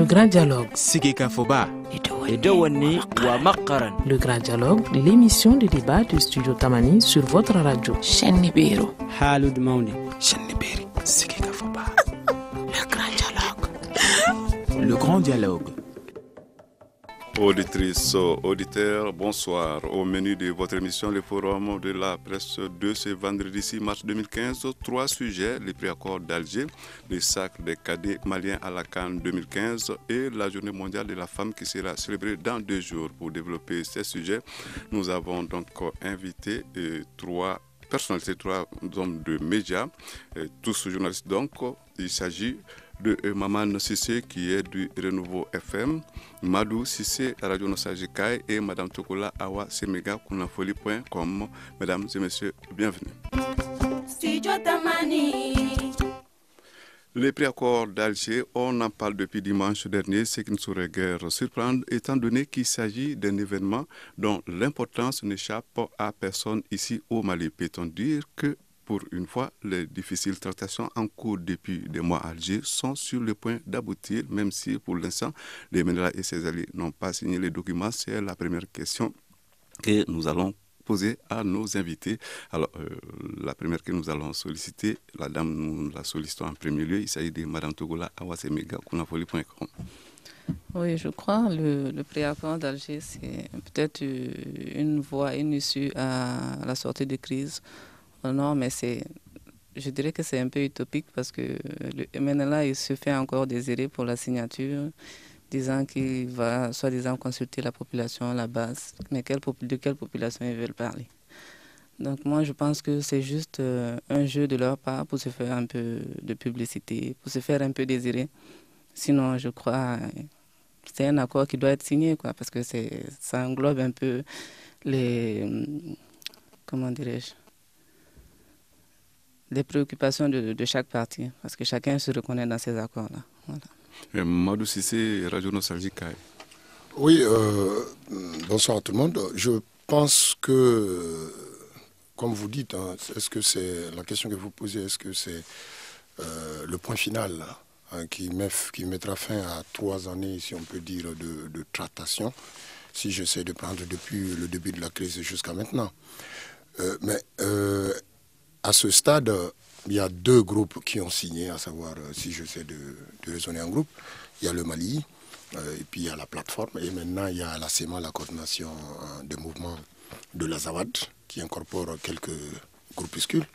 grand dialogue. Sigika Foba. Le grand dialogue, l'émission de débat du studio Tamani sur votre radio. Chenibero. Halud Mauni. Cheniberi. Sigika Foba. Le grand dialogue. Le grand dialogue. Auditrices, auditeurs, bonsoir. Au menu de votre émission, le forum de la presse de ce vendredi 6 mars 2015, 3 sujets, les préaccords d'Alger, le sacre des cadets maliens à la Cannes 2015 et la journée mondiale de la femme qui sera célébrée dans 2 jours. Pour développer ces sujets, nous avons donc invité 3 personnalités, 3 hommes de médias, tous journalistes donc. Il s'agit de Maman Sissé qui est du Renouveau FM, Madou Sissé, Radio Nostalgicaï et Madame Tokola Awa Semega, Kunafoli.com. Mesdames et messieurs, bienvenue. Les préaccords d'Alger, on en parle depuis dimanche dernier, ce qui ne saurait guère surprendre, étant donné qu'il s'agit d'un événement dont l'importance n'échappe à personne ici au Mali. Peut-on dire que pour une fois, les difficiles tractations en cours depuis des mois à Alger sont sur le point d'aboutir, même si pour l'instant, les Ménélas et ses alliés n'ont pas signé les documents. C'est la première question que nous allons poser à nos invités. Alors, la première que nous allons solliciter, la dame, nous la sollicitons en premier lieu, il s'agit de Mme Togola Awasemega, Kunafoli.com. Oui, je crois le préaccord d'Alger, c'est peut-être une voie, une issue à la sortie de crise. Non, mais je dirais que c'est un peu utopique parce que le MNLA il se fait encore désirer pour la signature, disant qu'il va soi-disant consulter la population à la base. Mais de quelle population ils veulent parler? Donc moi, je pense que c'est juste un jeu de leur part pour se faire un peu de publicité, pour se faire un peu désirer. Sinon, je crois que c'est un accord qui doit être signé, quoi, parce que ça englobe un peu comment dirais-je, les préoccupations de chaque parti, parce que chacun se reconnaît dans ces accords-là. Voilà. Madou Sissé, Radio Nostalgicaï. Oui, bonsoir à tout le monde. Je pense que, comme vous dites, est-ce que c'est la question que vous posez, est-ce que c'est le point final qui mettra fin à 3 années, si on peut dire, de tractation, si j'essaie de prendre depuis le début de la crise jusqu'à maintenant. Mais à ce stade, il y a 2 groupes qui ont signé, à savoir, si j'essaie de raisonner en groupe, il y a le Mali, et puis il y a la plateforme, et maintenant il y a la CEMA, la coordination des mouvements de l'Azawad, qui incorpore quelques groupuscules,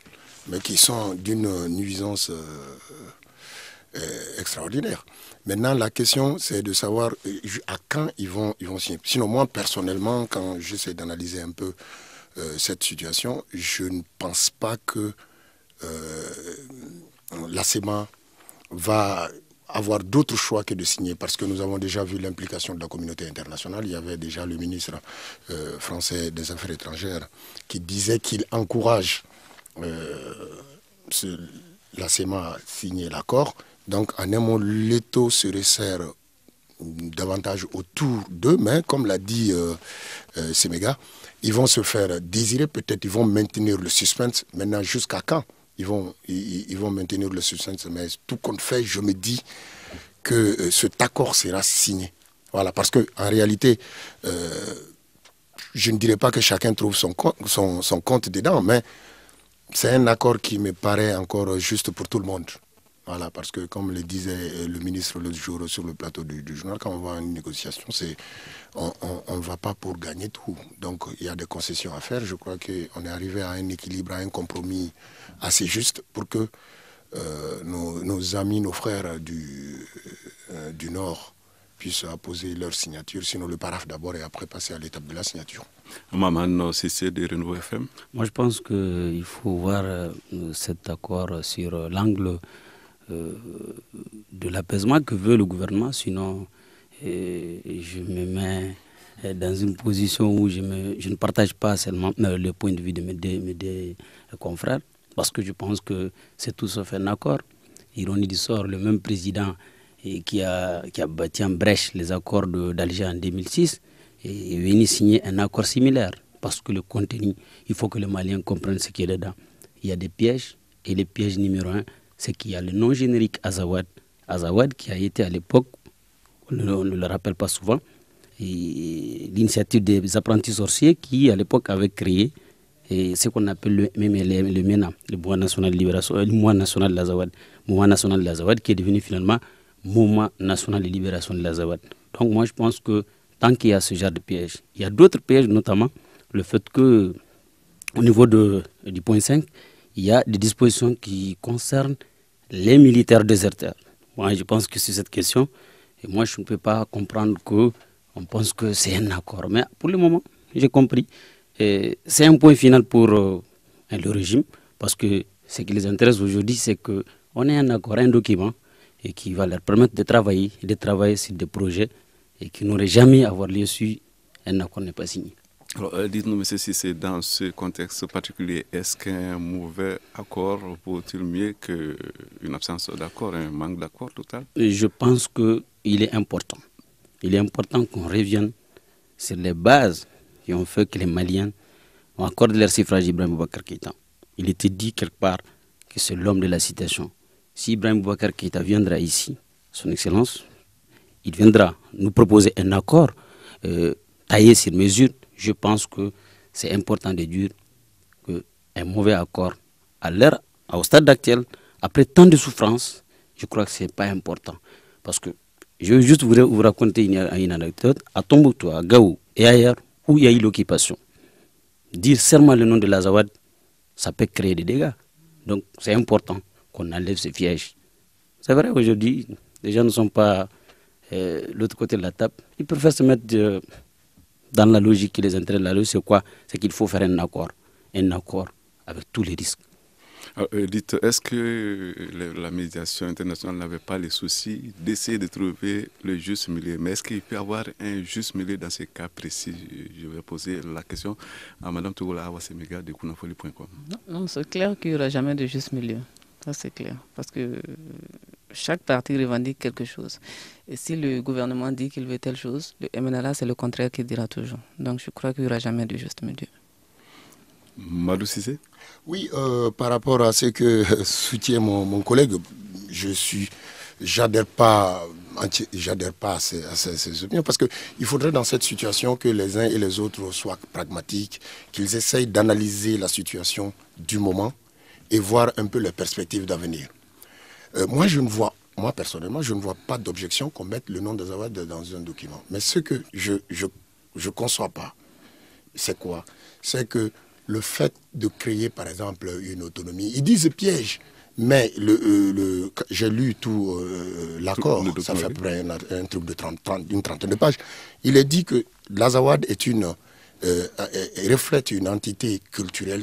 mais qui sont d'une nuisance extraordinaire. Maintenant, la question, c'est de savoir à quand ils vont signer. Sinon, moi, personnellement, quand j'essaie d'analyser un peu cette situation, je ne pense pas que la CEMA va avoir d'autres choix que de signer, parce que nous avons déjà vu l'implication de la communauté internationale. Il y avait déjà le ministre français des Affaires étrangères qui disait qu'il encourage la CEMA à signer l'accord. Donc, en un mot, l'étau se resserre davantage autour d'eux, mais comme l'a dit Semega, ils vont se faire désirer, peut-être ils vont maintenir le suspense. Maintenant, jusqu'à quand ils vont maintenir le suspense? Mais tout compte fait, je me dis que cet accord sera signé. Voilà, parce qu'en réalité, je ne dirais pas que chacun trouve son compte dedans, mais c'est un accord qui me paraît encore juste pour tout le monde. Voilà, parce que comme le disait le ministre l'autre jour sur le plateau du journal, quand on va à une négociation, on ne va pas pour gagner tout. Donc il y a des concessions à faire. Je crois qu'on est arrivé à un équilibre, à un compromis assez juste pour que nos amis, nos frères du Nord puissent apposer leur signature, sinon le paraphe d'abord et après passer à l'étape de la signature. Maman Sissé de Renouveau FM. Moi je pense qu'il faut voir cet accord sur l'angle de l'apaisement que veut le gouvernement, sinon je me mets dans une position où je ne partage pas seulement le point de vue de mes deux confrères, parce que je pense que c'est tout sauf un accord. Ironie du sort, le même président qui a bâti en brèche les accords d'Alger en 2006 est venu signer un accord similaire, parce que le contenu, il faut que les Maliens comprennent ce qu'il y a dedans. Il y a des pièges, et le piège numéro 1, c'est qu'il y a le nom générique Azawad qui a été à l'époque on ne le rappelle pas souvent, l'initiative des apprentis sorciers qui, à l'époque, avait créé ce qu'on appelle le MENA, le Mouvement national de libération, le Mouvement national de l'Azawad, qui est devenu finalement Mouvement national de libération de l'Azawad. Donc moi, je pense que tant qu'il y a ce genre de pièges, il y a d'autres pièges, notamment le fait que, au niveau du point 5, il y a des dispositions qui concernent les militaires déserteurs. Moi, je pense que c'est cette question. Et moi, je ne peux pas comprendre qu'on pense que c'est un accord. Mais pour le moment, j'ai compris. C'est un point final pour le régime. Parce que ce qui les intéresse aujourd'hui, c'est qu'on ait un accord, un document, et qui va leur permettre de travailler sur des projets et qui n'auraient jamais avoir lieu si un accord n'est pas signé. Alors, dites-nous, monsieur, si c'est dans ce contexte particulier, est-ce qu'un mauvais accord vaut-il mieux qu'une absence d'accord, un manque d'accord total? Je pense qu'il est important. Il est important qu'on revienne sur les bases qui ont fait que les Maliens ont accordé leur suffrage à Ibrahim Boubacar Keïta. Il était dit quelque part que c'est l'homme de la situation. Si Ibrahim Boubacar Keïta viendra ici, son Excellence, il viendra nous proposer un accord taillé sur mesure. Je pense que c'est important de dire qu'un mauvais accord, au stade actuel, après tant de souffrances, je crois que ce n'est pas important. Parce que je veux juste vous raconter une anecdote. À Tombouctou, à Gaou et ailleurs, où il y a eu l'occupation, dire seulement le nom de l'Azawad, ça peut créer des dégâts. Donc c'est important qu'on enlève ces pièges. C'est vrai, aujourd'hui, les gens ne sont pas l'autre côté de la table. Ils préfèrent se mettre dans la logique qui les intéresse. La logique, c'est quoi? C'est qu'il faut faire un accord avec tous les risques. Alors, dites, est-ce que la médiation internationale n'avait pas le souci d'essayer de trouver le juste milieu? Mais est-ce qu'il peut y avoir un juste milieu dans ces cas précis? Je vais poser la question à Mme Tougoula Awasemega de Kunafoli.com. Non, c'est clair qu'il n'y aura jamais de juste milieu. Ça, c'est clair. Parce que chaque parti revendique quelque chose. Et si le gouvernement dit qu'il veut telle chose, le MNLA, c'est le contraire qu'il dira toujours. Donc, je crois qu'il n'y aura jamais de juste milieu. Madou Cissé? Oui, par rapport à ce que soutient mon collègue, j'adhère pas à ces opinions, parce qu'il faudrait dans cette situation que les uns et les autres soient pragmatiques, qu'ils essayent d'analyser la situation du moment et voir un peu les perspectives d'avenir. Moi personnellement, je ne vois pas d'objection qu'on mette le nom d'Azawad dans un document. Mais ce que je conçois pas, c'est quoi? C'est que le fait de créer, par exemple, une autonomie, ils disent piège, mais j'ai lu tout l'accord, ça fait près un truc de une trentaine de pages. Il est dit que l'Azawad reflète une entité culturelle,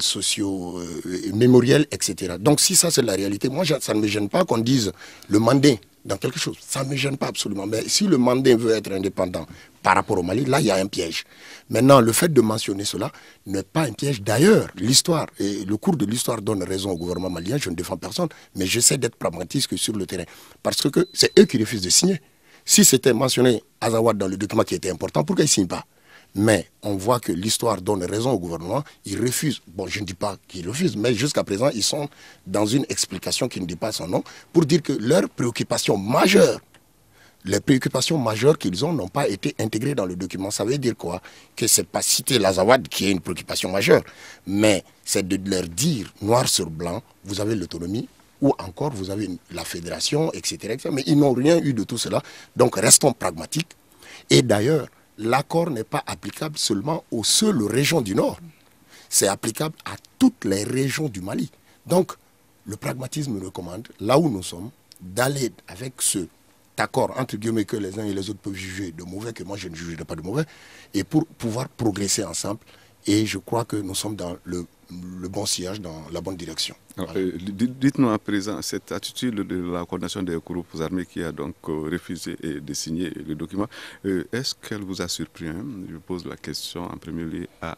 mémorielle, etc. Donc si ça c'est la réalité, moi ça ne me gêne pas qu'on dise le Mandin dans quelque chose. Ça ne me gêne pas absolument. Mais si le Mandin veut être indépendant par rapport au Mali, là il y a un piège. Maintenant, le fait de mentionner cela n'est pas un piège. D'ailleurs, l'histoire et le cours de l'histoire donne raison au gouvernement malien. Je ne défends personne, mais j'essaie d'être pragmatique sur le terrain. Parce que c'est eux qui refusent de signer. Si c'était mentionné Azawad dans le document qui était important, pourquoi ils ne signent pas? Mais on voit que l'histoire donne raison au gouvernement. Ils refusent. Bon, je ne dis pas qu'ils refusent, mais jusqu'à présent, ils sont dans une explication qui ne dit pas son nom pour dire que leurs préoccupations majeures, les préoccupations majeures qu'ils ont n'ont pas été intégrées dans le document. Ça veut dire quoi? Que ce n'est pas citer l'Azawad qui est une préoccupation majeure, mais c'est de leur dire noir sur blanc, vous avez l'autonomie, ou encore vous avez la fédération, etc., etc. Mais ils n'ont rien eu de tout cela. Donc restons pragmatiques. Et d'ailleurs, l'accord n'est pas applicable seulement aux seules régions du Nord. C'est applicable à toutes les régions du Mali. Donc, le pragmatisme recommande, là où nous sommes, d'aller avec cet accord, entre guillemets, que les uns et les autres peuvent juger de mauvais, que moi je ne jugerai pas de mauvais, et pour pouvoir progresser ensemble. Et je crois que nous sommes dans le bon sillage, dans la bonne direction. Alors, dites-nous à présent, cette attitude de la coordination des groupes armés qui a donc refusé de signer le document, est-ce qu'elle vous a surpris? Je pose la question en premier lieu à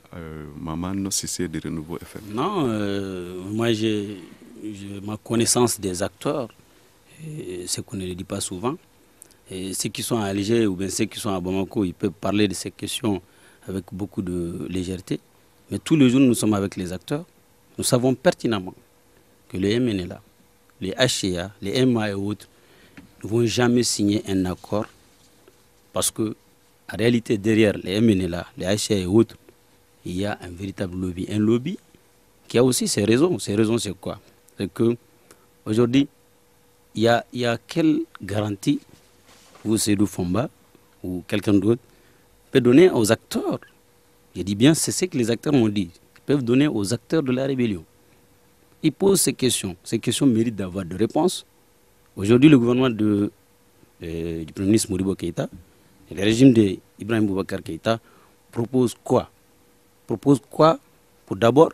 Maman Cissé de Renouveau FM. Non, moi j'ai ma connaissance des acteurs, ce qu'on ne le dit pas souvent. Et ceux qui sont à Alger ou bien ceux qui sont à Bamako, ils peuvent parler de ces questions avec beaucoup de légèreté. Mais tous les jours, nous sommes avec les acteurs. Nous savons pertinemment que les MNLA, les HCA, les MA et autres ne vont jamais signer un accord Parce que, en réalité, derrière les MNLA, les HCA et autres, il y a un véritable lobby. Un lobby qui a aussi ses raisons. Ses raisons, c'est quoi? C'est que aujourd'hui, il y a quelle garantie ou Seydou Fomba ou quelqu'un d'autre peut donner aux acteurs? Je dis bien, c'est ce que les acteurs m'ont dit. Ils peuvent donner aux acteurs de la rébellion. Ils posent ces questions. Ces questions méritent d'avoir des réponses. Aujourd'hui, le gouvernement du Premier ministre Modibo Keïta et le régime d'Ibrahim Boubacar Keïta propose quoi? Propose quoi pour d'abord,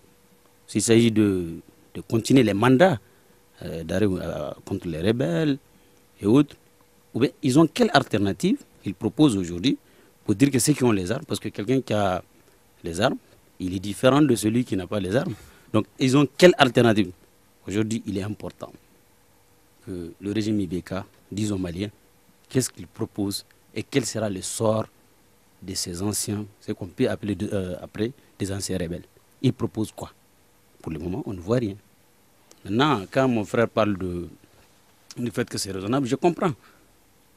s'il s'agit de continuer les mandats d'arrêt contre les rebelles et autres, ou bien ils ont quelle alternative ils proposent aujourd'hui pour dire que ceux qui ont les armes, parce que quelqu'un qui a les armes, il est différent de celui qui n'a pas les armes. Donc ils ont quelle alternative? Aujourd'hui, il est important que le régime IBK dise aux Maliens qu'est-ce qu'il propose et quel sera le sort de ces anciens, ce qu'on peut appeler après des anciens rebelles. Ils proposent quoi? Pour le moment, on ne voit rien. Maintenant, quand mon frère parle du fait que c'est raisonnable, je comprends.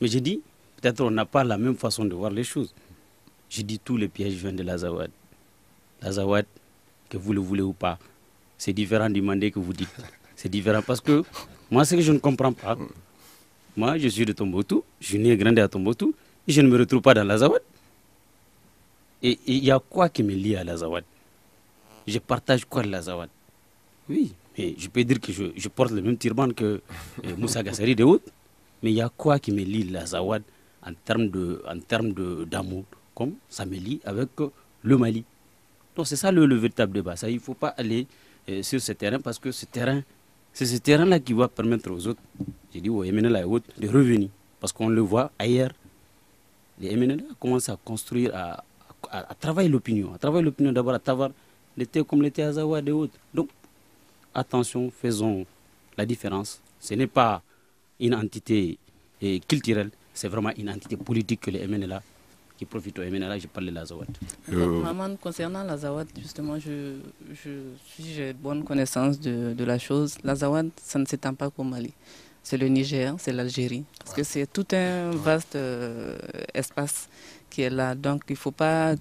Mais je dis, peut-être on n'a pas la même façon de voir les choses. Je dis tous les pièges viennent de l'Azawad. L'Azawad, que vous le voulez ou pas, c'est différent du Mandé que vous dites. C'est différent parce que moi, ce que je ne comprends pas, moi, je suis de Tombouctou, je suis né et grandi à Tombouctou, et je ne me retrouve pas dans l'Azawad. Et il y a quoi qui me lie à l'Azawad? Je partage quoi de l'Azawad? Oui, mais je peux dire que je porte le même turban que Moussa Gassari de autres, mais il y a quoi qui me lie à l'Azawad en termes d'amour, comme ça me lie avec le Mali. Donc c'est ça le véritable débat. Ça, il ne faut pas aller sur ce terrain parce que c'est ce terrain-là qui va permettre aux autres, j'ai dit aux MNLA et autres, de revenir. Parce qu'on le voit ailleurs, les MNLA commencent à construire, à travailler l'opinion. À travailler l'opinion d'abord à travers les terres comme les terres Azawad et autres. Donc attention, faisons la différence. Ce n'est pas une entité culturelle, c'est vraiment une entité politique que les MNLA qui profitent aux MNLA. Je parle de l'Azawad. Maman, concernant l'Azawad, justement, si j'ai bonne connaissance de la chose, l'Azawad, ça ne s'étend pas qu'au Mali. C'est le Niger, c'est l'Algérie. Parce que c'est tout un vaste espace qui est là. Donc il ne faut pas...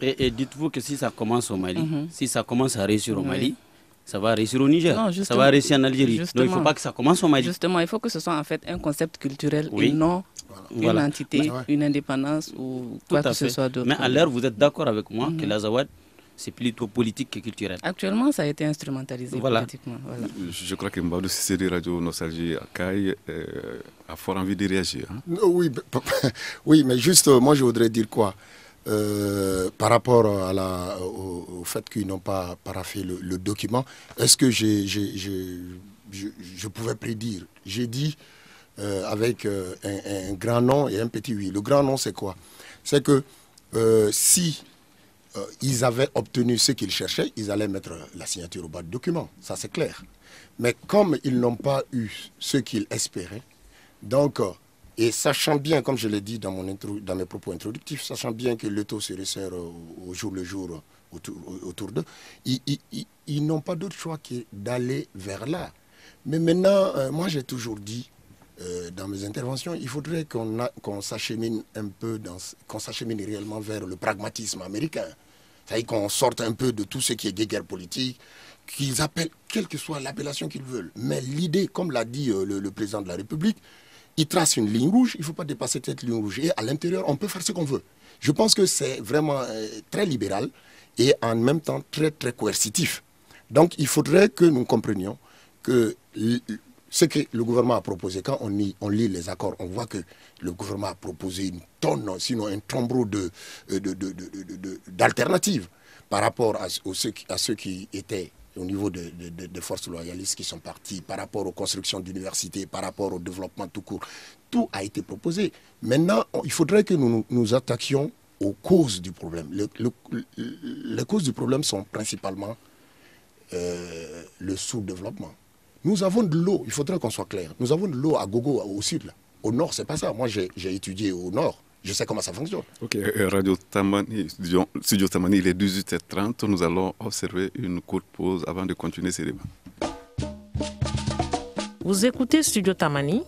Et dites-vous que si ça commence au Mali, si ça commence à réussir au Mali, ça va réussir au Niger, ça va réussir en Algérie. Donc il ne faut pas que ça commence au Mali. Justement, il faut que ce soit en fait un concept culturel et non une entité, une indépendance ou quoi que ce soit d'autre. Mais à l'heure, vous êtes d'accord avec moi que l'Azawad, c'est plutôt politique que culturel. Actuellement, ça a été instrumentalisé politiquement. Voilà. Je crois que Mbadou Sissé Radio Nostalgie Akaï a fort envie de réagir. Hein? Oui, mais juste, moi je voudrais dire quoi par rapport au fait qu'ils n'ont pas paraphé le document. Est-ce que je pouvais prédire? J'ai dit avec un grand nom et un petit oui. Le grand nom, c'est quoi? C'est que si ils avaient obtenu ce qu'ils cherchaient, ils allaient mettre la signature au bas du document. Ça, c'est clair. Mais comme ils n'ont pas eu ce qu'ils espéraient, donc, et sachant bien, comme je l'ai dit dans mes propos introductifs, sachant bien que le taux se resserre au jour le jour autour d'eux, ils n'ont pas d'autre choix que d'aller vers là. Mais maintenant, moi j'ai toujours dit dans mes interventions, il faudrait qu'on s'achemine un peu, qu'on s'achemine réellement vers le pragmatisme américain. C'est-à-dire qu'on sorte un peu de tout ce qui est guerre politique, qu'ils appellent, quelle que soit l'appellation qu'ils veulent. Mais l'idée, comme l'a dit le président de la République, il trace une ligne rouge, il ne faut pas dépasser cette ligne rouge. Et à l'intérieur, on peut faire ce qu'on veut. Je pense que c'est vraiment très libéral et en même temps très, très coercitif. Donc il faudrait que nous comprenions que ce que le gouvernement a proposé, quand on lit les accords, on voit que le gouvernement a proposé une tonne, sinon un tombeau d'alternatives par rapport à ceux qui étaient au niveau des forces loyalistes qui sont partis, par rapport aux constructions d'universités, par rapport au développement tout court. Tout a été proposé. Maintenant, il faudrait que nous nous attaquions aux causes du problème. Les causes du problème sont principalement le sous-développement. Nous avons de l'eau, il faudrait qu'on soit clair. Nous avons de l'eau à gogo au sud. Là. Au nord, c'est pas ça. Moi, j'ai étudié au nord. Je sais comment ça fonctionne. Ok, Radio Tamani, Studio Tamani, il est 18h30. Nous allons observer une courte pause avant de continuer ces débats. Vous écoutez Studio Tamani.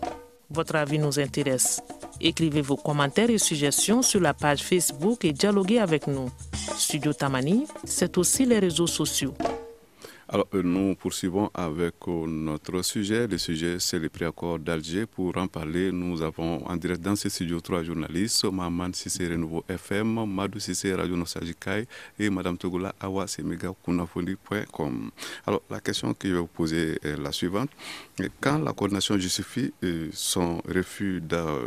Votre avis nous intéresse. Écrivez vos commentaires et suggestions sur la page Facebook et dialoguez avec nous. Studio Tamani, c'est aussi les réseaux sociaux. Alors, nous poursuivons avec notre sujet. Le sujet, c'est le préaccord d'Alger. Pour en parler, nous avons en direct dans ce studio 3 journalistes, Maman Sissé Renouveau FM, Madou Sissé Radio Nostalgicaï et Madame Togola Awa Semega Kunafondi.com. Alors, la question que je vais vous poser est la suivante. Quand la coordination justifie son refus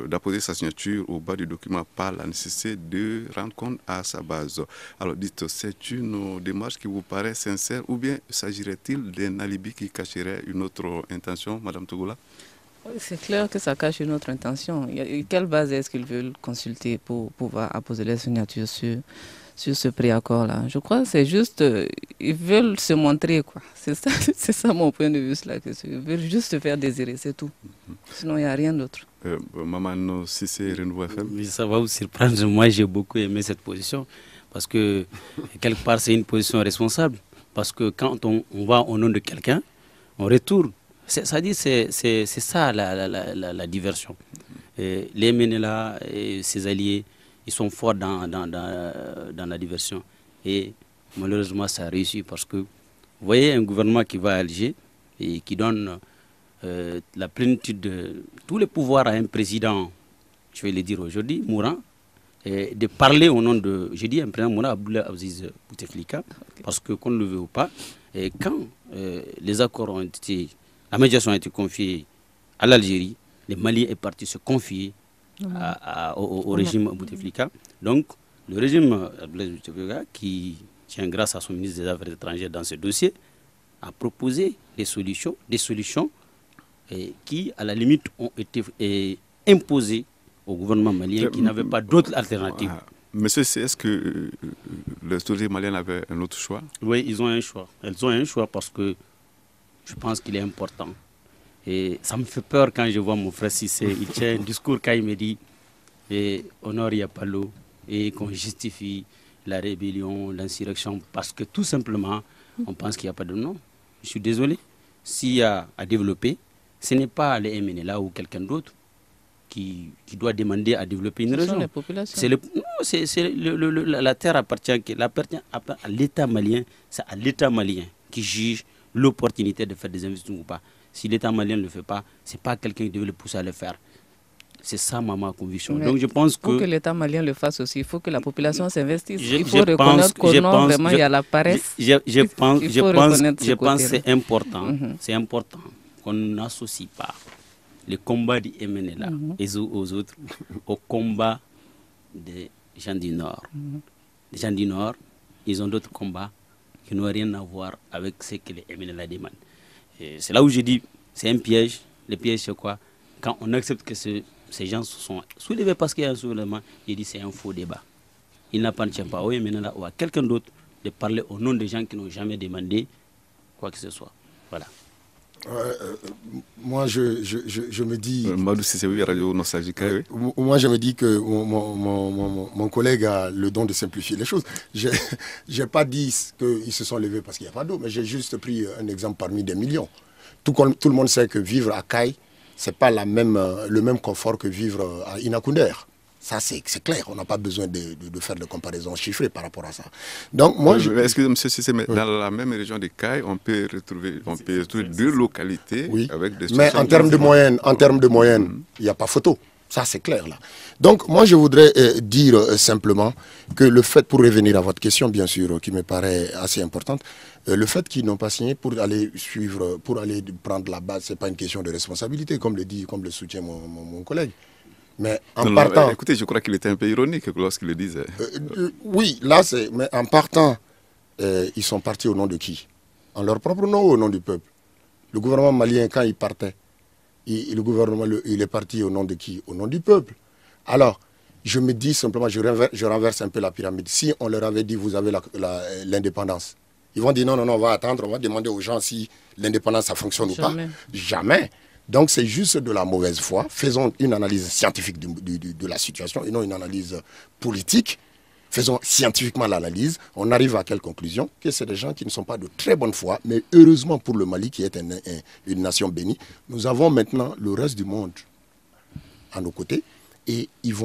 d'apposer sa signature au bas du document par la nécessité de rendre compte à sa base, alors dites, c'est une démarche qui vous paraît sincère ou bien s'agirait-il d'un alibi qui cacherait une autre intention, Madame Togola? Oui, c'est clair que ça cache une autre intention. Quelle base est-ce qu'ils veulent consulter pour pouvoir apposer les signatures sur ce préaccord-là? Je crois que c'est juste, ils veulent se montrer, quoi. C'est ça mon point de vue sur la question. Ils veulent juste se faire désirer, c'est tout. Sinon, il n'y a rien d'autre. Maman, si c'est Renouveau FM. Mais ça va vous surprendre. Moi, j'ai beaucoup aimé cette position parce que, quelque part, c'est une position responsable. Parce que quand on va au nom de quelqu'un, on retourne. C'est ça la diversion. Et les Ménéla et ses alliés, ils sont forts dans la diversion. Et malheureusement, ça a réussi parce que, vous voyez, un gouvernement qui va à Alger et qui donne la plénitude de tous les pouvoirs à un président, je vais le dire aujourd'hui, mourant, et de parler au nom de, je dis un président mourant, Abdoulaye Aziz Bouteflika, parce que qu'on ne le veut ou pas, et quand les accords ont été, la médiation a été confiée à l'Algérie, le Mali est parti se confier au régime Bouteflika. Donc, le régime Bouteflika, qui tient grâce à son ministre des Affaires étrangères dans ce dossier, a proposé des solutions qui, à la limite, ont été imposées au gouvernement malien qui n'avait pas d'autre alternative. Monsieur, est-ce que les autorités maliennes avaient un autre choix? Oui, ils ont un choix. Elles ont un choix parce que je pense qu'il est important. Et ça me fait peur quand je vois mon frère Sissé, il tient un discours quand il me dit Honor Yapalo et qu'on justifie la rébellion, l'insurrection, parce que tout simplement, on pense qu'il n'y a pas de nom. Je suis désolé. S'il y a à développer, ce n'est pas les MNLA ou quelqu'un d'autre qui doit demander à développer une région. Ce sont les populations. La terre appartient à l'État malien. C'est à l'État malien qui juge l'opportunité de faire des investissements ou pas. Si l'État malien ne le fait pas, ce n'est pas quelqu'un qui devait le pousser à le faire. C'est ça ma conviction. Mais donc je pense pour que l'État malien le fasse aussi, il faut que la population s'investisse. Il faut reconnaître qu'au nord, vraiment, il y a la paresse. Je pense que c'est important. C'est important qu'on n'associe pas le combat du MNLA et aux autres au combat des gens du Nord. Les gens du Nord, ils ont d'autres combats qui n'ont rien à voir avec ce que les MNLA demandent. C'est là où je dis, c'est un piège. Le piège, c'est quoi? Quand on accepte que ces gens se sont soulevés parce qu'il y a un soulèvement, je dis c'est un faux débat. Il n'appartient pas au MNLA ou à quelqu'un d'autre de parler au nom des gens qui n'ont jamais demandé quoi que ce soit. Voilà. Moi, je me dis... Radio Nostalgicaï, oui. Moi, je me dis que mon collègue a le don de simplifier les choses. Je n'ai pas dit qu'ils se sont levés parce qu'il n'y a pas d'eau, mais j'ai juste pris un exemple parmi des millions. Tout le monde sait que vivre à Caille, ce n'est pas le même confort que vivre à Inakoundé. Ça, c'est clair. On n'a pas besoin de faire de comparaisons chiffrées par rapport à ça. Donc, moi, est-ce que, M. Sissé, dans la même région de Caille, on peut retrouver deux localités avec des... Mais en termes de moyenne, il n'y a pas photo. Ça, c'est clair, là. Donc, moi, je voudrais dire simplement que le fait, pour revenir à votre question, bien sûr, qui me paraît assez importante, le fait qu'ils n'ont pas signé pour aller suivre, pour aller prendre la base, ce n'est pas une question de responsabilité, comme le soutient mon collègue. Mais en partant... Écoutez, je crois qu'il était un peu ironique lorsqu'il le disait. Oui, là, c'est... Mais en partant, ils sont partis au nom de qui? En leur propre nom ou au nom du peuple? Le gouvernement malien, quand il partait, le gouvernement, il est parti au nom de qui? Au nom du peuple. Alors, je me dis simplement, je renverse un peu la pyramide. Si on leur avait dit, vous avez l'indépendance, ils vont dire, non, on va attendre, on va demander aux gens si l'indépendance, ça fonctionne ou pas. Jamais. Donc, c'est juste de la mauvaise foi. Faisons une analyse scientifique de la situation et non une analyse politique. Faisons scientifiquement l'analyse. On arrive à quelle conclusion? Que c'est des gens qui ne sont pas de très bonne foi, mais heureusement pour le Mali, qui est une nation bénie, nous avons maintenant le reste du monde à nos côtés. et ils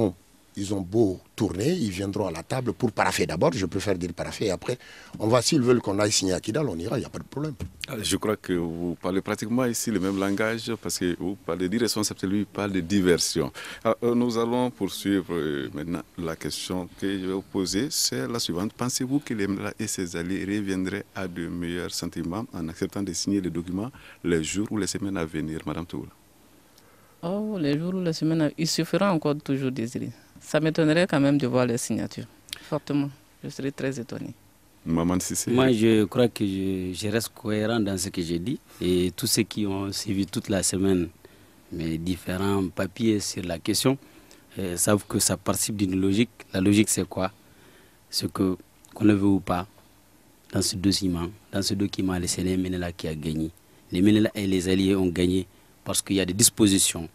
ont beau tourner, ils viendront à la table pour paraffer d'abord, je préfère dire paraffer, et après, s'ils veulent qu'on aille signer à Kidal, on ira, il n'y a pas de problème. Je crois que vous parlez pratiquement ici le même langage, parce que vous parlez d'irresponsabilité, lui parle de diversion. Alors, nous allons poursuivre maintenant la question que je vais vous poser, c'est la suivante. Pensez-vous que Lemla et ses alliés reviendraient à de meilleurs sentiments en acceptant de signer les documents les jours ou les semaines à venir, Madame Toula? Oh, les jours ou les semaines, il suffira encore toujours désirer. Ça m'étonnerait quand même de voir les signatures. Fortement. Je serais très étonné. Maman Sissé. Moi, je crois que je reste cohérent dans ce que j'ai dit. Et tous ceux qui ont suivi toute la semaine mes différents papiers sur la question savent que ça participe d'une logique. La logique, c'est quoi? C'est que, qu'on le veut ou pas, dans ce document, c'est les Ménéla qui a gagné. Les Ménéla et les alliés ont gagné parce qu'il y a des dispositions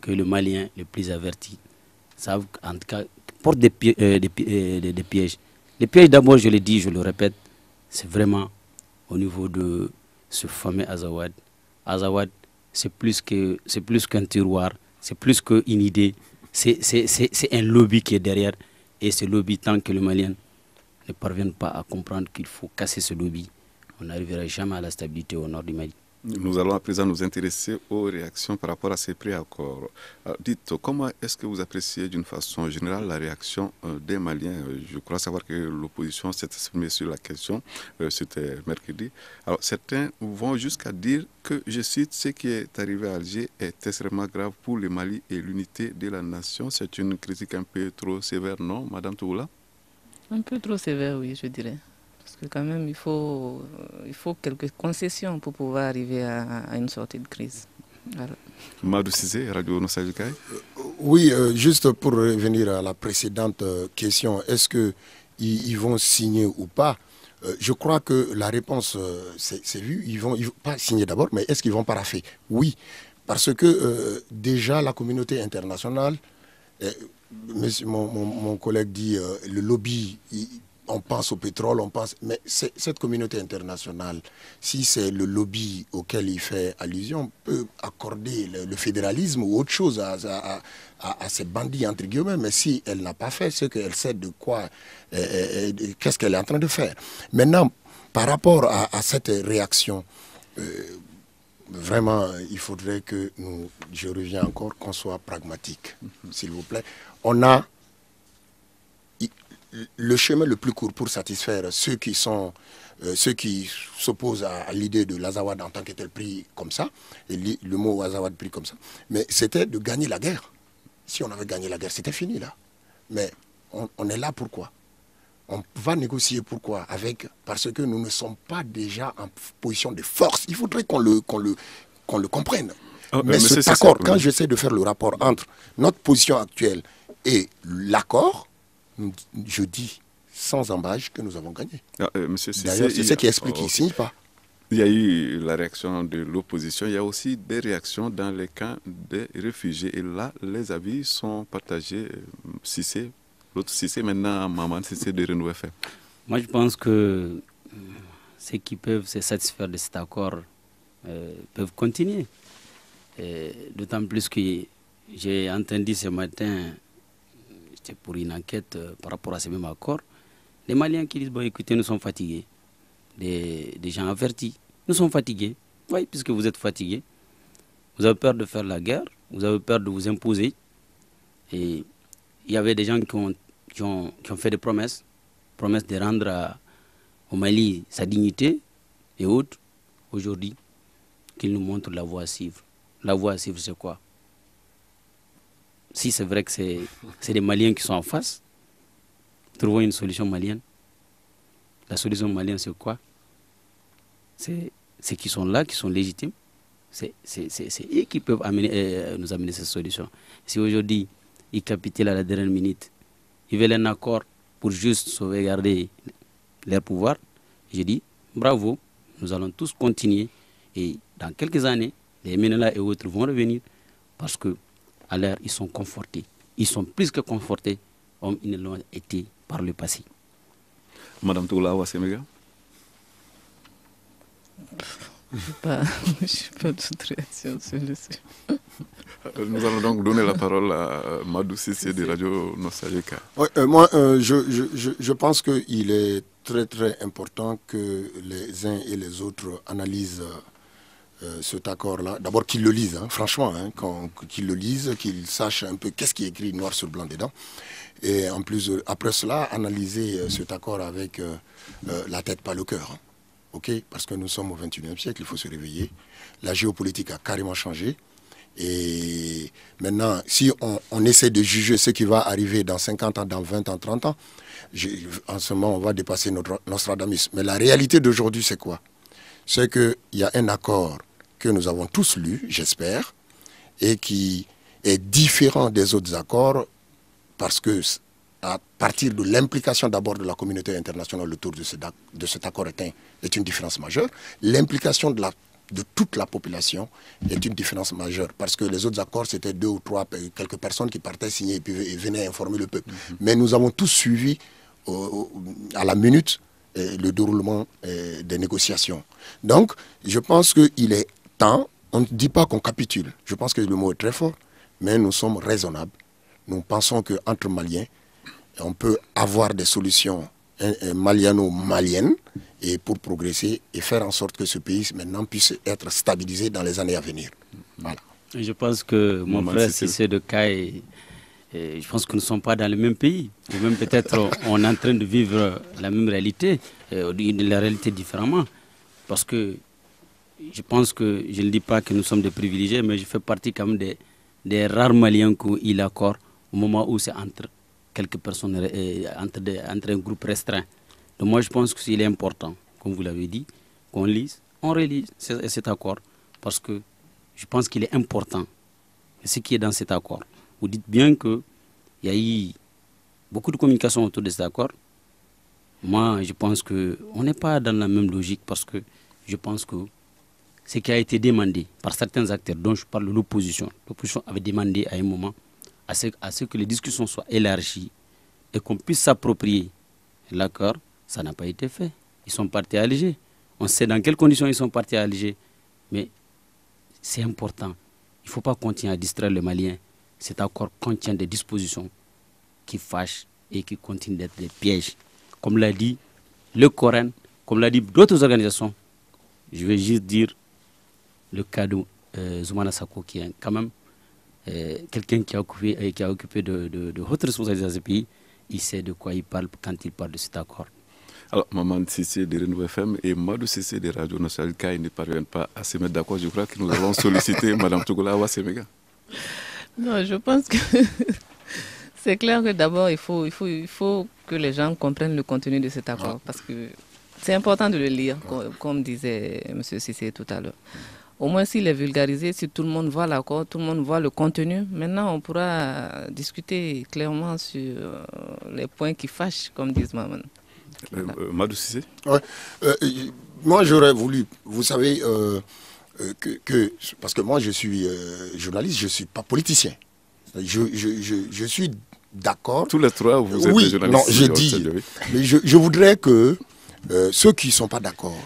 que le Malien le plus averti savent, en tout cas, portent des pièges. Les pièges, d'abord, je le dis, je le répète, c'est vraiment au niveau de ce fameux Azawad. Azawad, c'est plus qu'un tiroir, c'est plus qu'une idée, c'est un lobby qui est derrière. Et ce lobby, tant que le Malien ne parvient pas à comprendre qu'il faut casser ce lobby, on n'arrivera jamais à la stabilité au nord du Mali. Nous allons à présent nous intéresser aux réactions par rapport à ces préaccords. Dites, comment est-ce que vous appréciez d'une façon générale la réaction des Maliens? Je crois savoir que l'opposition s'est exprimée sur la question, c'était mercredi. Alors certains vont jusqu'à dire que, je cite, ce qui est arrivé à Alger est extrêmement grave pour le Mali et l'unité de la nation. C'est une critique un peu trop sévère, non, Madame Toula? Un peu trop sévère, oui, je dirais. Parce que quand même, il faut quelques concessions pour pouvoir arriver à une sortie de crise. Voilà. Madou Cissé, Radio Nostalgicaï. Oui, juste pour revenir à la précédente question, est-ce qu'ils vont signer ou pas? Je crois que la réponse, c'est vu, ils vont pas signer d'abord, mais est-ce qu'ils vont paraffer? Oui, parce que déjà la communauté internationale, mon collègue dit le lobby... On pense au pétrole, mais cette communauté internationale, si c'est le lobby auquel il fait allusion, peut accorder le fédéralisme ou autre chose à ces bandits, entre guillemets, mais si elle n'a pas fait ce qu'elle sait de quoi, qu'est-ce qu'elle est en train de faire. Maintenant, par rapport à cette réaction, vraiment, il faudrait que je reviens encore, qu'on soit pragmatique, s'il vous plaît. On a le chemin le plus court pour satisfaire ceux qui s'opposent à l'idée de l'Azawad en tant que tel pris comme ça, et le mot Azawad pris comme ça, mais c'était de gagner la guerre. Si on avait gagné la guerre, c'était fini là. Mais on est là pourquoi? On va négocier pourquoi? Parce que nous ne sommes pas déjà en position de force. Il faudrait qu'on le comprenne. Mais cet accord, quand j'essaie de faire le rapport entre notre position actuelle et l'accord, je dis sans embâche que nous avons gagné. D'ailleurs, c'est ce qui explique qu'il ne signe pas. Il y a eu la réaction de l'opposition, il y a aussi des réactions dans les camps des réfugiés. Et là, les avis sont partagés. Cissé, l'autre Cissé, maintenant Maman Cissé de Renault FM. Moi, je pense que ceux qui peuvent se satisfaire de cet accord peuvent continuer. D'autant plus que j'ai entendu ce matin, c'était pour une enquête par rapport à ce même accord, les Maliens qui disent, bon écoutez, nous sommes fatigués, des gens avertis, nous sommes fatigués, oui, puisque vous êtes fatigués, vous avez peur de faire la guerre, vous avez peur de vous imposer, et il y avait des gens qui ont fait des promesses de rendre au Mali sa dignité et autres, aujourd'hui, qu'ils nous montrent la voie à suivre. La voie à suivre, c'est quoi? Si c'est vrai que c'est les Maliens qui sont en face, trouvons une solution malienne. La solution malienne, c'est quoi? C'est ceux qui sont là, qui sont légitimes. C'est eux qui peuvent nous amener cette solution. Si aujourd'hui, ils capitulent à la dernière minute, ils veulent un accord pour juste sauvegarder leur pouvoir, je dis bravo, nous allons tous continuer. Et dans quelques années, les Ménéla et autres vont revenir parce que à l'air, ils sont confortés. Ils sont plus que confortés comme ils l'ont été par le passé. Madame Toula Ouassemega. Je n'ai pas toute réaction sur le sujet. Nous allons donc donner la parole à Madou Cissé de Radio Nostalgique. Ouais, moi, je pense qu'il est très très important que les uns et les autres analysent cet accord-là. D'abord qu'ils le lisent, hein, franchement, hein, qu'ils le lisent, qu'ils sachent un peu qu'est-ce qui est écrit noir sur blanc dedans. Et en plus, après cela, analyser cet accord avec la tête, pas le cœur. Hein. Okay, parce que nous sommes au XXIe siècle, il faut se réveiller. La géopolitique a carrément changé. Et maintenant, si on essaie de juger ce qui va arriver dans 50 ans, dans 20 ans, 30 ans, en ce moment, on va dépasser Nostradamus. Mais la réalité d'aujourd'hui, c'est quoi? C'est qu'il y a un accord que nous avons tous lu, j'espère, et qui est différent des autres accords parce que à partir de l'implication d'abord de la communauté internationale autour de cet accord est une différence majeure. L'implication de toute la population est une différence majeure. Parce que les autres accords, c'était 2 ou 3, quelques personnes qui partaient signer et puis venaient informer le peuple. Mais nous avons tous suivi à la minute le déroulement des négociations. Donc, je pense qu'il est temps, on ne dit pas qu'on capitule. Je pense que le mot est très fort, mais nous sommes raisonnables. Nous pensons qu'entre Maliens, on peut avoir des solutions maliano-maliennes et pour progresser et faire en sorte que ce pays maintenant puisse être stabilisé dans les années à venir. Voilà. Je pense que mon frère Cissé de Caille, je pense que nous ne sommes pas dans le même pays. Ou même peut-être on est en train de vivre la même réalité, la réalité différemment. Parce que je pense que, je ne dis pas que nous sommes des privilégiés, mais je fais partie quand même des rares Maliens qu'il accorde au moment où c'est entre quelques personnes, entre un groupe restreint. Donc moi je pense qu'il est important, comme vous l'avez dit, qu'on lise, on relise cet accord, parce que je pense qu'il est important. Ce qui est dans cet accord. Vous dites bien qu'il y a eu beaucoup de communication autour de cet accord. Moi je pense qu'on n'est pas dans la même logique, parce que je pense que ce qui a été demandé par certains acteurs, dont je parle de l'opposition avait demandé à un moment à ce que les discussions soient élargies et qu'on puisse s'approprier l'accord, ça n'a pas été fait. Ils sont partis à Alger. On sait dans quelles conditions ils sont partis à Alger. Mais c'est important. Il ne faut pas continuer à distraire les Maliens. Cet accord contient des dispositions qui fâchent et qui continuent d'être des pièges. Comme l'a dit le Coran, comme l'a dit d'autres organisations. Je vais juste dire le cas de Zoumana Sako, qui est quand même quelqu'un qui a occupé de hautes responsabilités dans ce pays. Il sait de quoi il parle quand il parle de cet accord. Alors, Maman Cissé de Renou FM et Madou Cissé de Radio Nostalgique, ils ne parviennent pas à se mettre d'accord. Je crois que nous allons solliciter Mme Tougoula Wassemega. Non, je pense que c'est clair que d'abord, il faut que les gens comprennent le contenu de cet accord. Parce que c'est important de le lire, comme disait M. Cissé tout à l'heure. Au moins, s'il est vulgarisé, si tout le monde voit l'accord, tout le monde voit le contenu, maintenant on pourra discuter clairement sur les points qui fâchent, comme disent Maman. Madou Cissé? Ouais. Moi, j'aurais voulu, vous savez, parce que moi, je suis journaliste, je ne suis pas politicien. Je suis d'accord. Tous les trois, vous êtes des journalistes. Non, je dis, mais je voudrais que ceux qui ne sont pas d'accord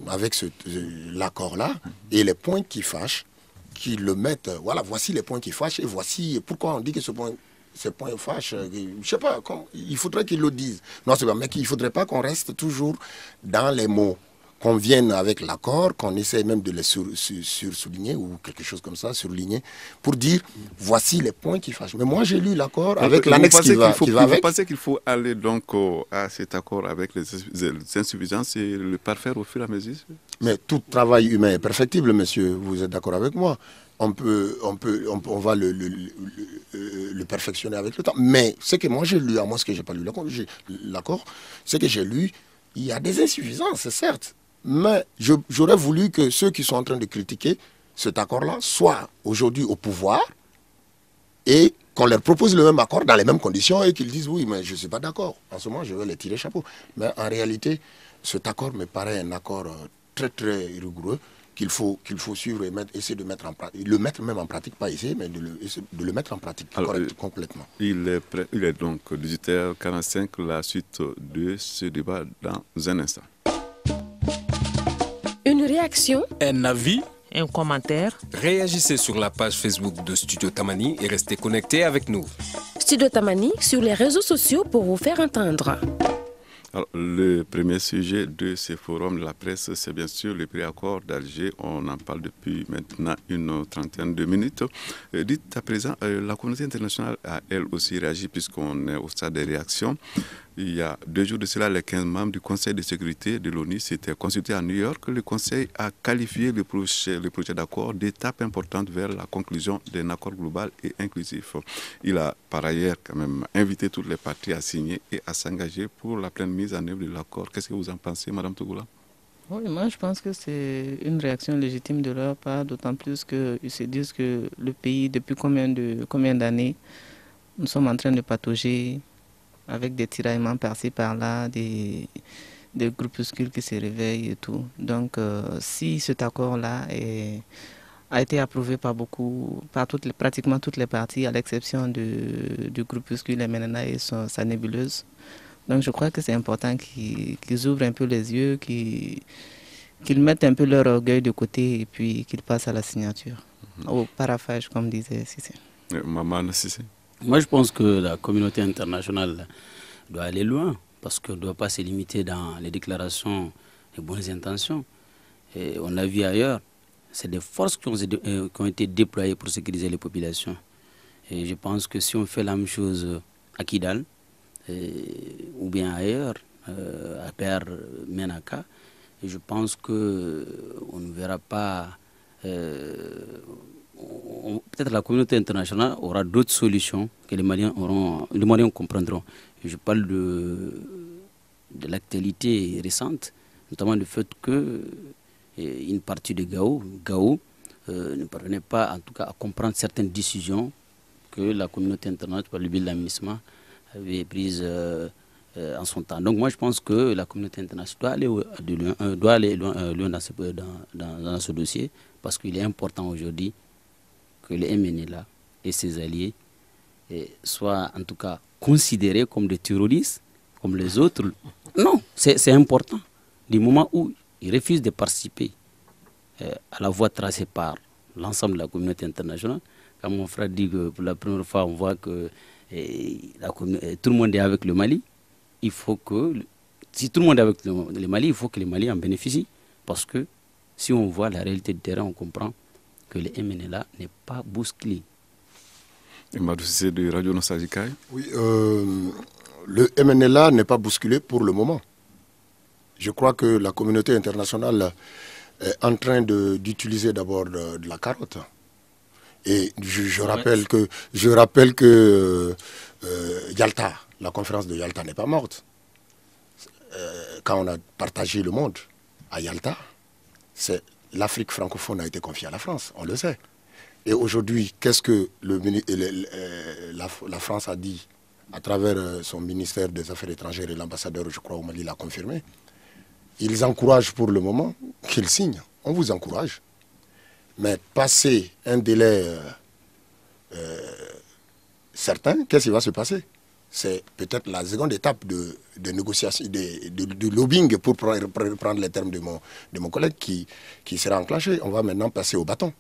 avec l'accord-là et les points qui fâchent, qu'ils le mettent, voilà, voici les points qui fâchent et voici pourquoi on dit que ces points fâchent. Je ne sais pas, il faudrait qu'ils le disent. Non, c'est pas, mais il ne faudrait pas qu'on reste toujours dans les mots, qu'on vienne avec l'accord, qu'on essaie même de les souligner ou quelque chose comme ça, surligner, pour dire voici les points qui fâchent. Mais moi j'ai lu l'accord avec l'annexe qui va avec. Vous pensez qu'il faut aller donc à cet accord avec les insuffisances et le parfaire au fur et à mesure? Mais tout travail humain est perfectible, monsieur, vous êtes d'accord avec moi? On va le perfectionner avec le temps. Mais ce que moi j'ai lu, à moins que je n'ai pas lu l'accord, ce que j'ai lu, il y a des insuffisances, certes. Mais j'aurais voulu que ceux qui sont en train de critiquer cet accord-là soient aujourd'hui au pouvoir et qu'on leur propose le même accord dans les mêmes conditions et qu'ils disent oui, mais je ne suis pas d'accord. En ce moment, je vais les tirer chapeau. Mais en réalité, cet accord me paraît un accord très très rigoureux qu'il faut suivre et essayer de mettre en pratique. Le mettre même en pratique, pas essayer, mais de le mettre en pratique. Alors, complètement. Il est donc 18h45, la suite de ce débat dans un instant. Une réaction réaction, Un avis? Un commentaire? Réagissez sur la page Facebook de Studio Tamani et restez connectés avec nous. Studio Tamani sur les réseaux sociaux pour vous faire entendre. Alors, le premier sujet de ce forum de la presse, c'est bien sûr le préaccord d'Alger. On en parle depuis maintenant une trentaine de minutes. Dites à présent, la communauté internationale a elle aussi réagi puisqu'on est au stade des réactions. Il y a 2 jours de cela, les 15 membres du Conseil de sécurité de l'ONU s'étaient consultés à New York. Le Conseil a qualifié le projet d'accord d'étape importante vers la conclusion d'un accord global et inclusif. Il a par ailleurs quand même invité toutes les parties à signer et à s'engager pour la pleine mise en œuvre de l'accord. Qu'est-ce que vous en pensez, Madame Tougoula? Oui, moi je pense que c'est une réaction légitime de leur part, d'autant plus qu'ils se disent que le pays, depuis combien d'années, nous sommes en train de patauger avec des tiraillements par-ci par-là, des groupuscules qui se réveillent et tout. Donc si cet accord-là a été approuvé par pratiquement toutes les parties, à l'exception du groupuscule MNLA et sa nébuleuse, donc je crois que c'est important qu'ils ouvrent un peu les yeux, qu'ils mettent un peu leur orgueil de côté et puis qu'ils passent à la signature, au paraphage comme disait Cissé. Maman Cissé. Moi, je pense que la communauté internationale doit aller loin parce qu'elle ne doit pas se limiter dans les déclarations et bonnes intentions. Et on l'a vu ailleurs, c'est des forces qui ont été déployées pour sécuriser les populations. Et je pense que si on fait la même chose à Kidal ou bien ailleurs, à Per Menaka, je pense qu'on ne verra pas... peut-être la communauté internationale aura d'autres solutions que les Maliens comprendront. Et je parle de l'actualité récente, notamment le fait que une partie de Gao ne parvenait pas en tout cas à comprendre certaines décisions que la communauté internationale, par le biais de l'AMISMA, avait prises en son temps. Donc moi je pense que la communauté internationale doit aller loin dans ce dossier parce qu'il est important aujourd'hui que le MNLA et ses alliés soient en tout cas considérés comme des terroristes, comme les autres. Non, c'est important. Du moment où ils refusent de participer à la voie tracée par l'ensemble de la communauté internationale, quand mon frère dit que pour la première fois on voit que tout le monde est avec le Mali, il faut que, si tout le monde est avec le Mali, il faut que le Mali en bénéficie. Parce que si on voit la réalité du terrain, on comprend que le MNLA n'est pas bousculé. Et Madou Cissé de Radio Nostalgicaï. Oui, le MNLA n'est pas bousculé pour le moment. Je crois que la communauté internationale est en train d'utiliser d'abord de la carotte. Et je rappelle que Yalta, la conférence de Yalta n'est pas morte. Quand on a partagé le monde à Yalta, l'Afrique francophone a été confiée à la France, on le sait. Et aujourd'hui, qu'est-ce que la France a dit à travers son ministère des Affaires étrangères et l'ambassadeur, je crois, au Mali l'a confirmé. Ils encouragent pour le moment qu'ils signent. On vous encourage. Mais passer un délai certain, qu'est-ce qui va se passer? C'est peut-être la seconde étape de négociation, de lobbying, pour prendre les termes de mon collègue, qui sera enclenché. On va maintenant passer au bâton.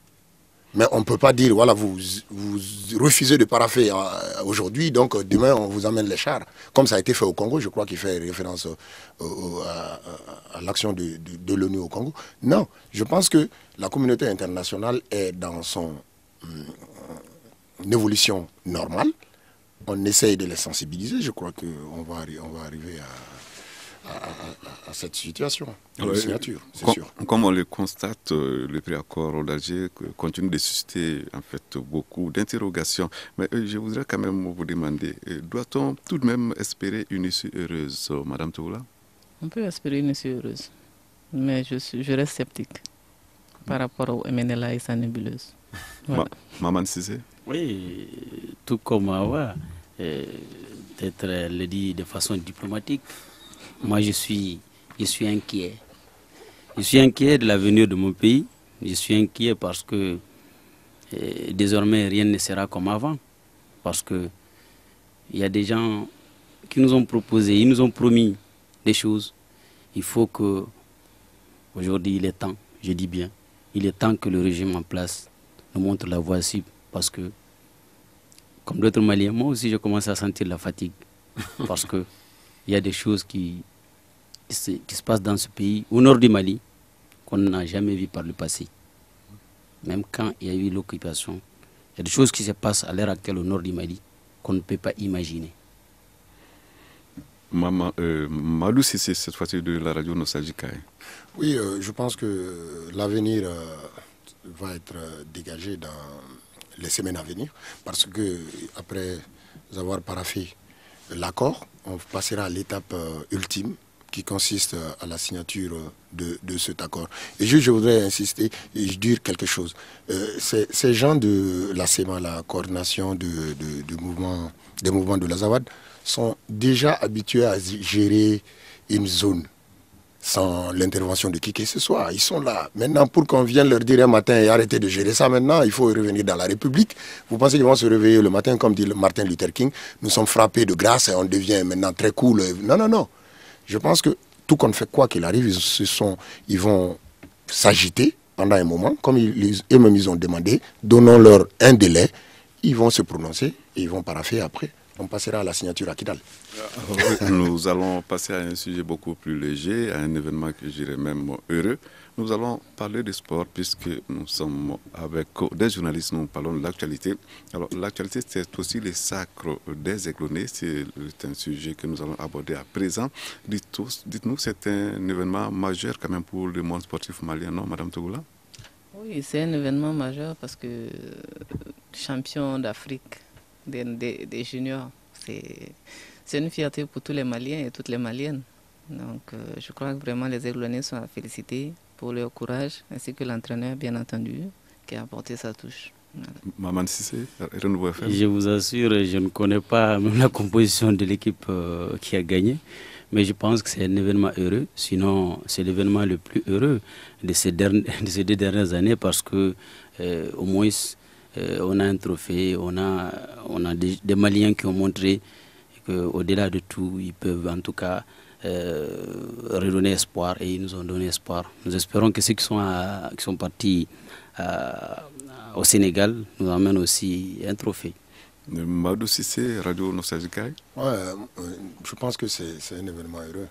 Mais on ne peut pas dire, voilà, vous refusez de paraffer aujourd'hui, donc demain on vous amène les chars. Comme ça a été fait au Congo, je crois qu'il fait référence à l'action de l'ONU au Congo. Non, je pense que la communauté internationale est dans son évolution normale. On essaye de les sensibiliser, je crois qu'on va arriver à cette situation de signature, c'est sûr. Comme on le constate, le préaccord d'Alger continue de susciter en fait beaucoup d'interrogations. Mais je voudrais quand même vous demander, doit-on tout de même espérer une issue heureuse, Madame Tougoula? On peut espérer une issue heureuse, mais je reste sceptique par rapport au MNLA et sa nébuleuse. Voilà. Maman Cissé? Oui, tout comme Awa, peut-être elle le dit de façon diplomatique. Moi, je suis inquiet. Je suis inquiet de l'avenir de mon pays. Je suis inquiet parce que désormais, rien ne sera comme avant. Parce qu'il y a des gens qui nous ont proposé, ils nous ont promis des choses. Il faut que, aujourd'hui, il est temps je dis bien, il est temps que le régime en place nous montre la voie cible parce que, comme d'autres Maliens, moi aussi je commence à sentir la fatigue parce qu'il y a des choses qui se passent dans ce pays, au nord du Mali, qu'on n'a jamais vu par le passé. Même quand il y a eu l'occupation, il y a des choses qui se passent à l'heure actuelle au nord du Mali qu'on ne peut pas imaginer. Madou Cissé, cette fois-ci de la radio Nostalgique. Oui, je pense que l'avenir va être dégagé dans les semaines à venir parce que après avoir paraphé l'accord, on passera à l'étape ultime qui consiste à la signature de cet accord. Et je voudrais insister et dire quelque chose. Ces gens de la CEMA, la coordination des mouvements de l'Azawad, sont déjà habitués à gérer une zone sans l'intervention de qui que ce soit. Ils sont là. Maintenant, pour qu'on vienne leur dire un matin et arrêter de gérer ça maintenant, il faut revenir dans la République. Vous pensez qu'ils vont se réveiller le matin, comme dit Martin Luther King, nous sommes frappés de grâce et on devient maintenant très cool. Non, non, non. Je pense que tout compte fait, quoi qu'il arrive, ils vont s'agiter pendant un moment, comme eux-mêmes ils ont demandé, donnons-leur un délai, ils vont se prononcer et ils vont parapher après. On passera à la signature à Kidal. Nous allons passer à un sujet beaucoup plus léger, à un événement que je dirais même heureux. Nous allons parler de sport puisque nous sommes avec des journalistes, nous parlons de l'actualité. Alors l'actualité, c'est aussi les sacres des Aiglonnais, c'est un sujet que nous allons aborder à présent. Dites-nous, c'est un événement majeur quand même pour le monde sportif malien, non, Madame Togoula? Oui, c'est un événement majeur parce que champion d'Afrique des juniors, c'est une fierté pour tous les Maliens et toutes les Maliennes. Donc je crois que vraiment les Aiglonnais sont à féliciter pour leur courage, ainsi que l'entraîneur, bien entendu, qui a apporté sa touche. Voilà. Maman Cissé, Renouveau FM. Je vous assure, je ne connais pas même la composition de l'équipe qui a gagné, mais je pense que c'est un événement heureux. Sinon, c'est l'événement le plus heureux de ces 2 dernières années parce que au moins on a un trophée, on a des Maliens qui ont montré qu'au-delà de tout, ils peuvent en tout cas redonner espoir et ils nous ont donné espoir. Nous espérons que ceux qui sont partis au Sénégal nous amènent aussi un trophée. Madou Cissé, Radio Nostalgique. Je pense que c'est un événement heureux.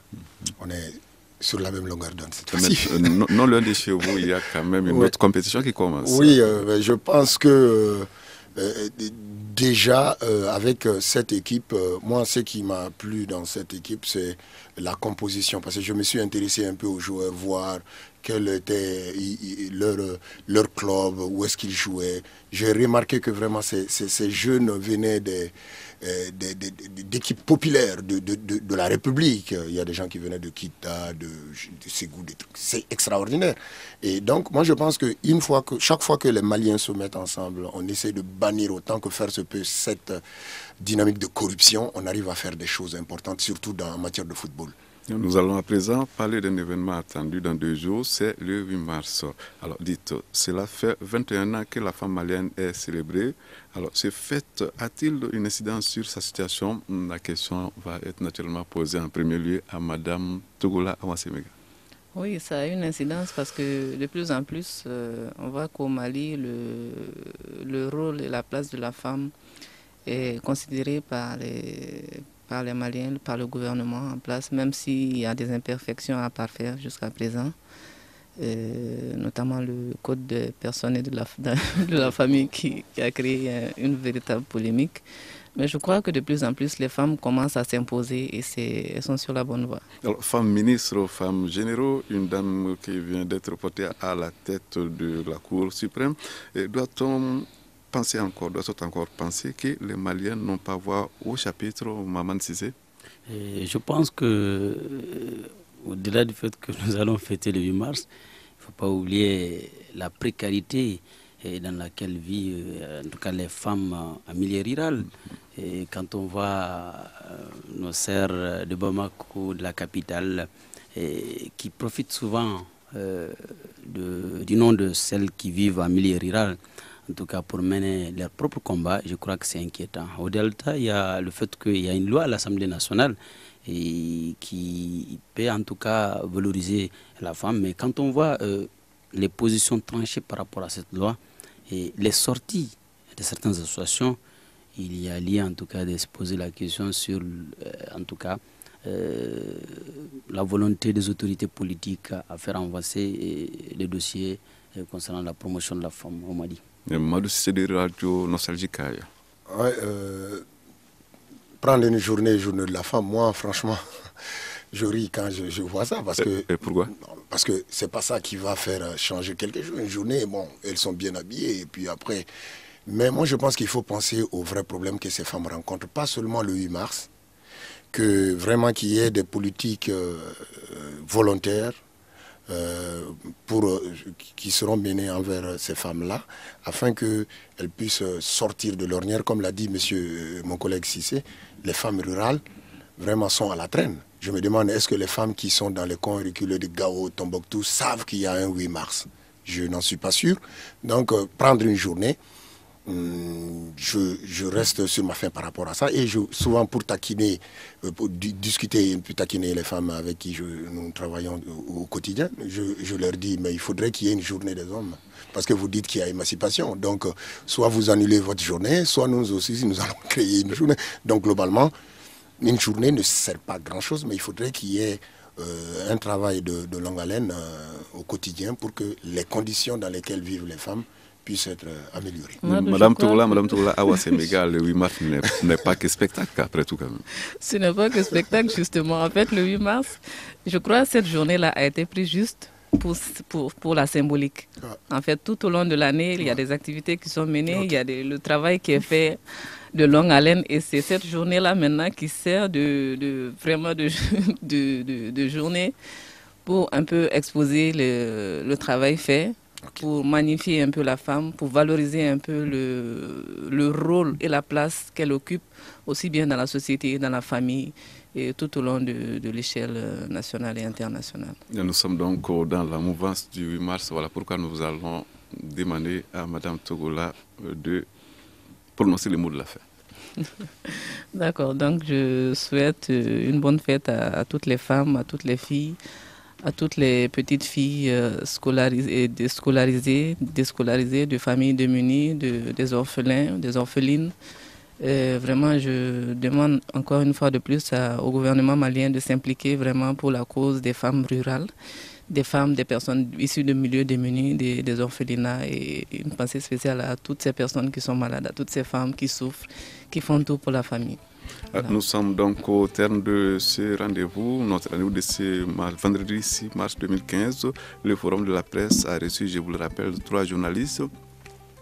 On est sur la même longueur d'onde cette fois-ci. Non, loin de chez vous, il y a quand même une autre compétition qui commence. Oui, je pense que déjà, avec cette équipe, moi, ce qui m'a plu dans cette équipe, c'est la composition. Parce que je me suis intéressé un peu aux joueurs, voir quel était leur club, où est-ce qu'ils jouaient. J'ai remarqué que vraiment ces jeunes venaient d'équipes populaires de la République. Il y a des gens qui venaient de Kita, de Ségou, des trucs. C'est extraordinaire. Et donc, moi, je pense que chaque fois que les Maliens se mettent ensemble, on essaie de bannir autant que faire se peut cette dynamique de corruption. On arrive à faire des choses importantes, surtout en matière de football. Nous allons à présent parler d'un événement attendu dans 2 jours, c'est le 8 mars. Alors dites, cela fait 21 ans que la femme malienne est célébrée. Alors ce fait a-t-il une incidence sur sa situation? La question va être naturellement posée en premier lieu à Madame Togoula Awasemega. Oui, ça a une incidence parce que de plus en plus, on voit qu'au Mali, le rôle et la place de la femme est considéré par les Maliens, par le gouvernement en place, même s'il y a des imperfections à parfaire jusqu'à présent, notamment le code des personnes et de la famille qui a créé une véritable polémique. Mais je crois que de plus en plus, les femmes commencent à s'imposer et elles sont sur la bonne voie. Alors, femme ministre, femme généraux, une dame qui vient d'être portée à la tête de la Cour suprême, doit-on encore penser que les Maliens n'ont pas voix au chapitre, Maman Cissé? Je pense que, au-delà du fait que nous allons fêter le 8 mars, il ne faut pas oublier la précarité dans laquelle vivent en tout cas les femmes en milieu rural. Et quand on voit nos sœurs de Bamako, de la capitale, qui profitent souvent du nom de celles qui vivent en milieu rural, en tout cas pour mener leur propre combat, je crois que c'est inquiétant. Au Delta, il y a le fait qu'il y a une loi à l'Assemblée nationale qui peut en tout cas valoriser la femme. Mais quand on voit les positions tranchées par rapport à cette loi et les sorties de certaines associations, il y a lieu en tout cas de se poser la question sur en tout cas la volonté des autorités politiques à faire avancer les dossiers concernant la promotion de la femme au Mali. Madou, c'est des radios nostalgiques. Ouais, prendre une journée de la femme, moi franchement, je ris quand je vois ça. Parce que, et pourquoi? Parce que c'est pas ça qui va faire changer quelque chose. Une journée, bon, elles sont bien habillées et puis après... Mais moi je pense qu'il faut penser aux vrais problèmes que ces femmes rencontrent, pas seulement le 8 mars, que vraiment qu'il y ait des politiques volontaires qui seront menées envers ces femmes-là, afin qu'elles puissent sortir de l'ornière. Comme l'a dit mon collègue Cissé, les femmes rurales vraiment sont à la traîne. Je me demande, est-ce que les femmes qui sont dans les coins reculés de Gao, Tombouctou, savent qu'il y a un 8 mars? Je n'en suis pas sûr. Donc, prendre une journée, je reste sur ma faim par rapport à ça. Et souvent, pour taquiner, pour discuter, pour taquiner les femmes avec qui nous travaillons au quotidien, je leur dis, mais il faudrait qu'il y ait une journée des hommes. Parce que vous dites qu'il y a émancipation. Donc, soit vous annulez votre journée, soit nous aussi, nous allons créer une journée. Donc, globalement, une journée ne sert pas à grand-chose, mais il faudrait qu'il y ait un travail de longue haleine au quotidien pour que les conditions dans lesquelles vivent les femmes puissent être améliorées. Madame Toula, Awa Semega, le 8 mars n'est pas que spectacle, après tout quand même. Ce n'est pas que spectacle, justement. En fait, le 8 mars, je crois que cette journée-là a été prise juste pour la symbolique. En fait, tout au long de l'année, il y a des activités qui sont menées, il y a le travail qui est fait de longue haleine, et c'est cette journée-là maintenant qui sert vraiment de journée pour un peu exposer le travail fait, pour magnifier un peu la femme, pour valoriser un peu le rôle et la place qu'elle occupe, aussi bien dans la société, dans la famille, et tout au long de l'échelle nationale et internationale. Et nous sommes donc dans la mouvance du 8 mars, voilà pourquoi nous allons demander à Madame Togola de prononcer les mots de la fête. D'accord, donc je souhaite une bonne fête à toutes les femmes, à toutes les filles, à toutes les petites filles scolarisées, déscolarisées, de familles démunies, des orphelins, des orphelines. Vraiment, je demande encore une fois de plus au gouvernement malien de s'impliquer vraiment pour la cause des femmes rurales, des femmes, des personnes issues de milieux démunis, des orphelinats, et une pensée spéciale à toutes ces personnes qui sont malades, à toutes ces femmes qui souffrent, qui font tout pour la famille. Voilà. Nous sommes donc au terme de ce rendez-vous, notre rendez-vous de ce vendredi 6 mars 2015. Le Forum de la presse a reçu, je vous le rappelle, 3 journalistes.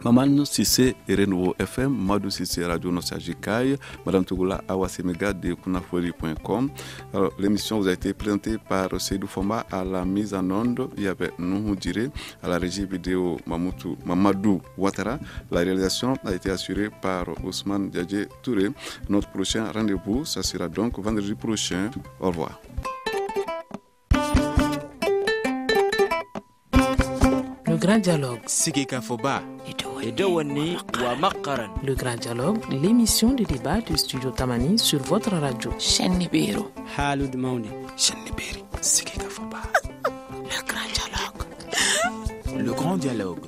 Maman Cissé, Renouveau FM, Madou Cissé, Radio Nostalgique, Madame Togola, Awa Semega de Kunafoli.com. Alors, l'émission vous a été présentée par Seydou Foma à la mise en onde. Il y avait Nouhou Diré à la régie vidéo Mamadou Ouattara. La réalisation a été assurée par Ousmane Diadje Touré. Notre prochain rendez-vous, ça sera donc vendredi prochain. Au revoir. Le Grand Dialogue. Le Grand Dialogue, l'émission de débat du Studio Tamani sur votre radio. Le Grand Dialogue.